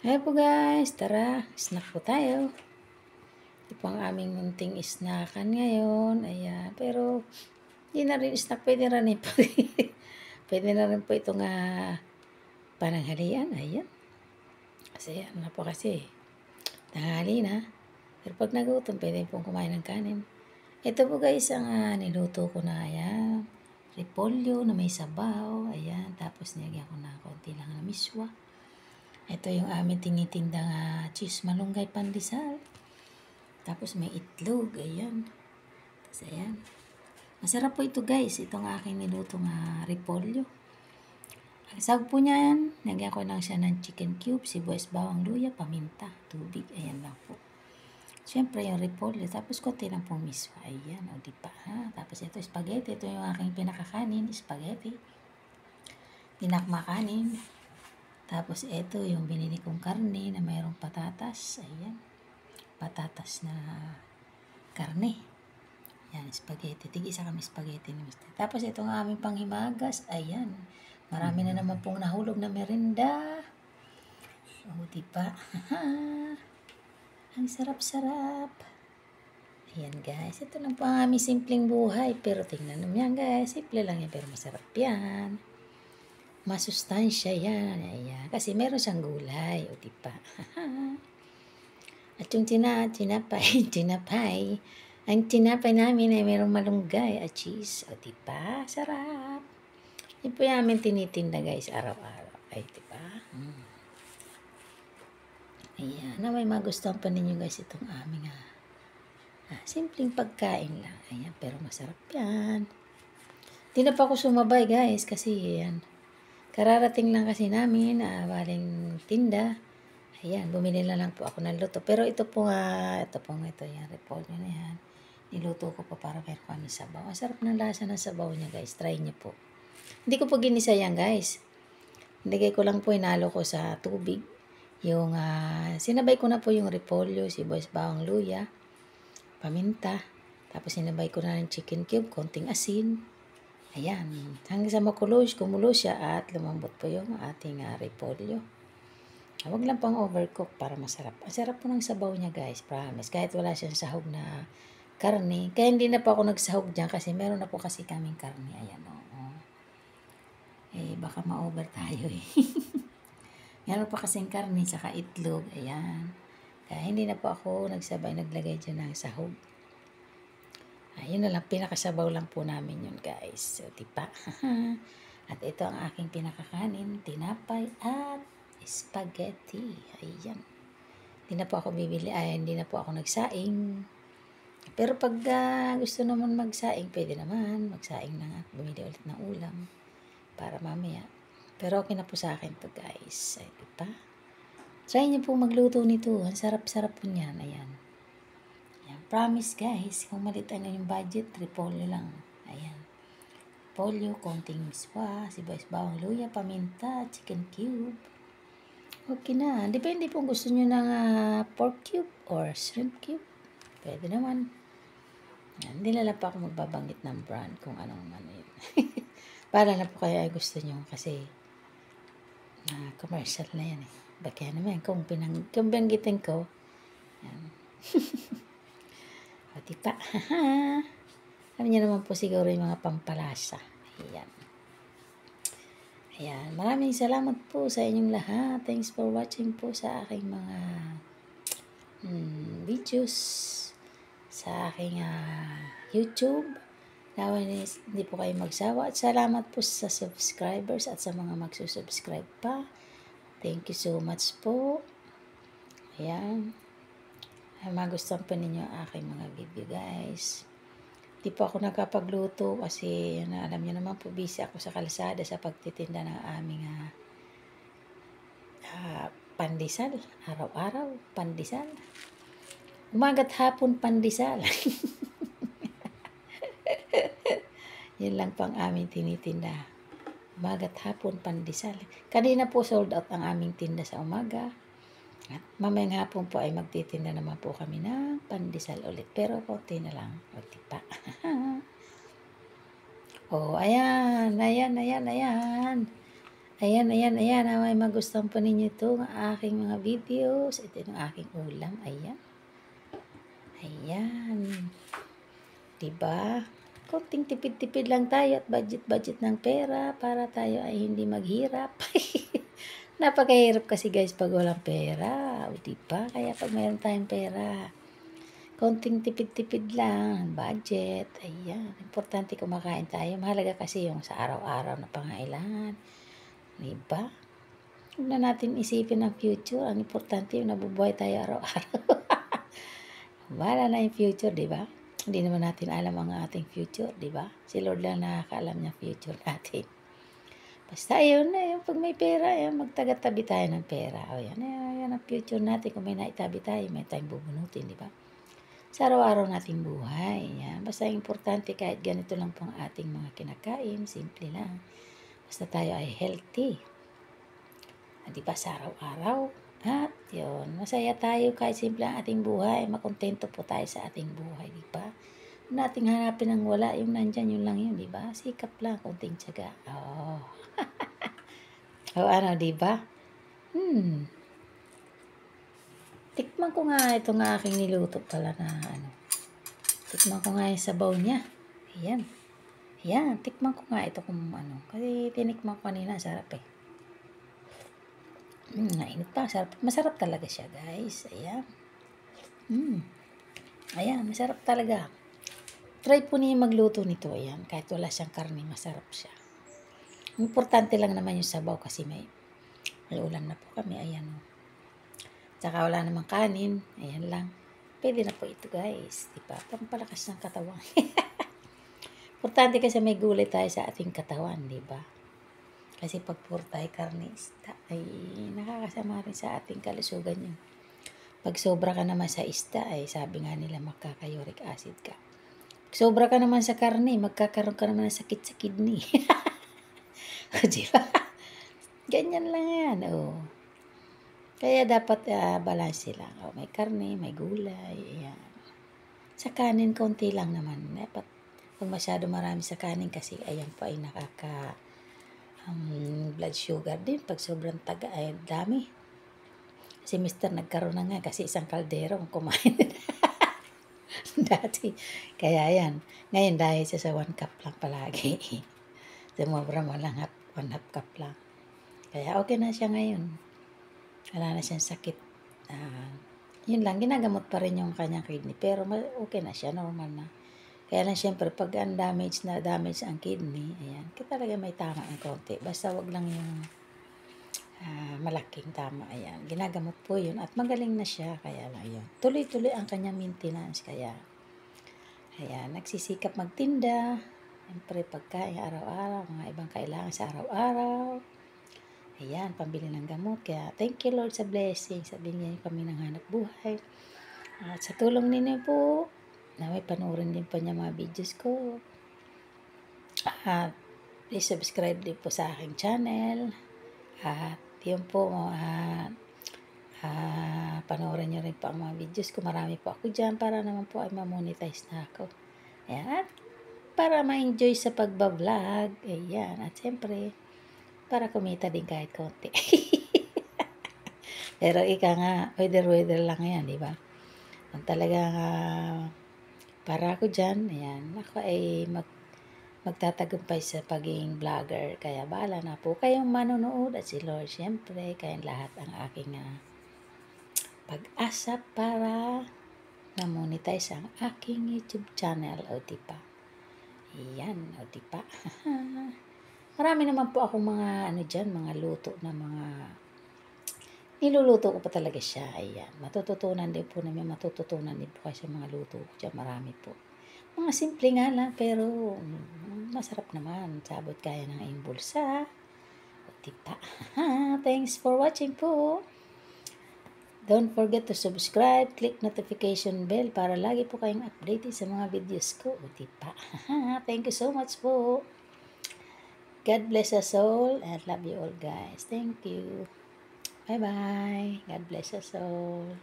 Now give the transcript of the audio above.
Hi po guys, tara, snack po tayo. Ito po ang aming munting snackan ngayon. Ayan, pero hindi na rin snack, pwede na rin po. Pwede na rin po itong pananghalian. Ayan. Kasi ano na po kasi, tanghali na. Pero pag nagutom, pwede pong kumain ng kanin. Ito po guys ang niluto ko na. Ayan, repolyo na may sabaw. Ayan, tapos nilagyan ko na konti lang na miswa. Ito yung aming tinitindang cheese malunggay pandesal. Tapos may itlog, ayan. Tapos ayan. Masarap po ito guys, itong aking nilutong repolyo. Ang sahog po niyan, nagyan ko lang siya ng chicken cube, sibuyas, bawang, luya, paminta, tubig, ayan lang po. Siyempre yung repolyo, tapos konti lang po miswa, ayan, o diba ha. Tapos ito spaghetti, ito yung aking pinakakanin, spaghetti. Pinakmakanin. Tapos ito yung binili kong karne na mayroong patatas, ayan. Patatas na karne. Yan, spaghetti. Tig-isa kami spaghetti ni Mr. Tapos itong aming panghimagas, ayan. Marami na naman pong nahulog na merinda. O, diba? Ang sarap-sarap. Ayan guys, ito lang po ang aming simpleng buhay. Pero tingnan naman yan guys, simple lang yan pero masarap yan. Masustansya yan. Ayan, kasi meron siyang gulay. O, diba? At yung tinapay, ang tinapay namin ay mayroong malunggay at cheese. O, diba? Sarap. Yun po yung amin tinitinda guys, araw-araw. Ay, diba? Ayan, na may magustuhan pa ninyo guys itong aming simpleng pagkain lang. Ayan, pero masarap yan. Di na pa ako sumabay guys, kasi yan. Kararating lang kasi namin, baling tinda. Ayan, bumili na lang po ako ng luto. Pero ito po yung repolyo na yan. Niluto ko pa para meron kami sabaw. Ang sarap ng lasa ng sabaw niya guys. Try niyo po. Hindi ko po ginisa yan guys. Nilagay ko lang po, inalo ko sa tubig. Yung sinabay ko na po yung repolyo, sibuyas, bawang, luya, paminta. Tapos sinabay ko na ng chicken cube, konting asin. Ayan. Hanggang sa kumulo siya at lumambot po yung ating repolyo. Huwag lang pang overcook para masarap. Ang sarap po ng sabaw niya guys, promise. Kahit wala siyang sahog na karne. Kaya hindi na po ako nagsahog dyan kasi meron na po kasi kaming karne. Ayan o. Baka ma-over tayo eh. Meron pa kasing karne saka itlog. Ayan. Kaya hindi na po ako naglagay dyan ng sahog. Ayun na lang, pinakasabaw lang po namin yun guys. So, diba? At ito ang aking pinakakanin, tinapay at spaghetti. Ayan. Hindi na po ako hindi na po ako nagsaing. Pero pag gusto naman magsaing, pwede naman. Magsaing na nga. Bumili ulit ng ulam. Para mamaya. Pero okay na po sa akin to guys. Ay, diba? Try niyo po magluto nito. Ang sarap-sarap po niyan. Ayan. Ayan. Promise guys, kung malit yung budget, repolyo lang. Ayan. Polyo, konting miswa, sibuyas, bawang, luya, paminta, chicken cube. Okay na. Depende kung gusto nyo ng pork cube or shrimp cube. Pwede naman. Hindi na lang pa ako magbabanggit ng brand kung anong ano yun. Para na po kaya ay gusto nyo kasi commercial na yan eh. Kaya naman kung banggitin ko, yan. O diba? Alam niyo naman po siguro yung mga pampalasa. Ayan. Ayan. Maraming salamat po sa inyong lahat. Thanks for watching po sa aking mga videos sa aking YouTube. Nawalis, hindi po kayo magsawa. At salamat po sa subscribers at sa mga magsusubscribe pa. Thank you so much po. Ayan. Ay, magustuhan pa ninyo aking mga video guys. Di po ako nakapagluto kasi alam niyo naman po, busy ako sa kalsada sa pagtitinda ng aming pandesal. Araw-araw, pandesal. Umaga't hapon, pandesal. Yun lang pang aming tinitinda. Umaga't hapon, pandesal. Kanina po sold out ang aming tinda sa umaga. At mamayang hapon po ay magtitinda naman po kami ng pandesal ulit. Pero konti na lang. O, diba? Oh, ayan. Ayan, ayan, ayan. May magustuhan po ninyo itong aking mga videos. Ito yung aking ulam. Ayan. Ayan. Diba? Konting tipid-tipid lang tayo at budget-budget ng pera para tayo ay hindi maghirap. Napakahirap kasi guys pag walang pera. O diba? Kaya pag mayroon tayong pera, konting tipid-tipid lang, budget. Ayan. Importante kumakain tayo. Mahalaga kasi yung sa araw-araw na pangailangan. Diba? Huwag na natin isipin ang future. Ang importante yung nabubuhay tayo araw-araw. Wala na yung future, di ba? Hindi naman natin alam ang ating future, di ba? Si Lord lang nakakaalam ng future natin. Basta yun na yung pag may pera, yun, magtaga-tabi tayo ng pera. O yan, yan ang future natin. Kung may naitabi tayo, may tayong bubunutin, di ba? Sa araw-araw nating buhay. Yan. Basta importante kahit ganito lang pong ating mga kinakain, simple lang. Basta tayo ay healthy. Di ba sa araw-araw? At yun, masaya tayo kahit simple ang ating buhay. Makontento po tayo sa ating buhay, di ba? Kung nating hanapin ang wala, yung nandyan, yun lang yun, di ba? Sikap lang, konting tiyaga. Oh. O ano, di ba? Tikman ko nga itong aking niluto pala na ano. Tikman ko nga yung sabaw niya. Ayan. Ayan, tikman ko nga ito kung ano. Kasi tinikman ko kanina, sarap eh. Nainit pa. Sarap. Masarap talaga siya, guys. Ayan. Ayan, masarap talaga. Try po niyo magluto nito. Ayan, kahit wala siyang karne, masarap siya. Importante lang naman yung sabaw kasi may ulam na po kami. Ayan. Tsaka wala namang kanin. Ayan lang. Pwede na po ito, guys. Diba? Pampalakas ng katawan. Importante kasi may gulay tayo sa ating katawan, diba? Kasi pag puro tayo karne, isda, ay nakakasama rin sa ating kalusugan yun. Pag sobra ka naman sa isda, ay sabi nga nila magkaka-uric acid ka. Pag sobra ka naman sa karne, magkakaroon ka naman ng sakit sa kidney. O, diba? Ganyan lang yan, oh. Kaya dapat balance lang. Oh, may karne, may gulay, ayan. Sa kanin, konti lang naman. Dapat, pag masyado marami sa kanin kasi, ayan po ay nakaka blood sugar din. Pag sobrang taga, ay dami. Si Mr. nagkaroon na nga kasi isang kaldero ang kumain dati. Kaya yan. Ngayon dahil sa 1 cup lang palagi. Sumobra mo lang 1 half cup lang. Kaya okay na siya ngayon. Wala na siyang sakit. Yun lang, ginagamot pa rin yung kanyang kidney. Pero okay na siya, normal na. Kaya lang siyempre, pag ang damage ang kidney, ayan, kaya talaga may tama ng konti. Basta wag lang yung malaking tama. Ayan, ginagamot po yun. At magaling na siya, kaya lang yun. Tuloy-tuloy ang kanyang maintenance, kaya ayan, nagsisikap magtinda. Siyempre, pagkain araw-araw, mga ibang kailangan sa araw-araw. Ayan, pambili ng gamot. Kaya, thank you Lord sa blessing. Sabihin niyo kami ng hanap buhay. At sa tulong ninyo po, naway panoorin din po niya mga videos ko. At please subscribe din po sa aking channel. At yun po, panoorin nyo rin po ang mga videos ko. Marami po ako dyan para naman po ay ma-monetize na ako. Ayan. At para ma-enjoy sa pagbablog. Ayan. At siyempre, para kumita din kahit konti. Pero ika nga, weather lang yan, di ba? Kung talagang para ako dyan, ayan, ako ay magtatagumpay sa pagiging vlogger. Kaya bahala na po kayong manonood at si Lord, siyempre, kayong lahat ang aking pag-asa para na-monetize ang aking YouTube channel, o diba? Ayan, o diba? Marami naman po akong mga dyan, mga luto na mga niluluto ko pa talaga siya. Ayan, matututunan din po kayo sa mga luto ko dyan. Marami po. Mga simple nga lang, pero masarap naman. Sabot kaya ng iyong bulsa. O diba? Thanks for watching po. Don't forget to subscribe, click notification bell para lagi po kayong updated sa mga videos ko. O diba? Thank you so much po. God bless us all and love you all guys. Thank you. Bye-bye. God bless us all.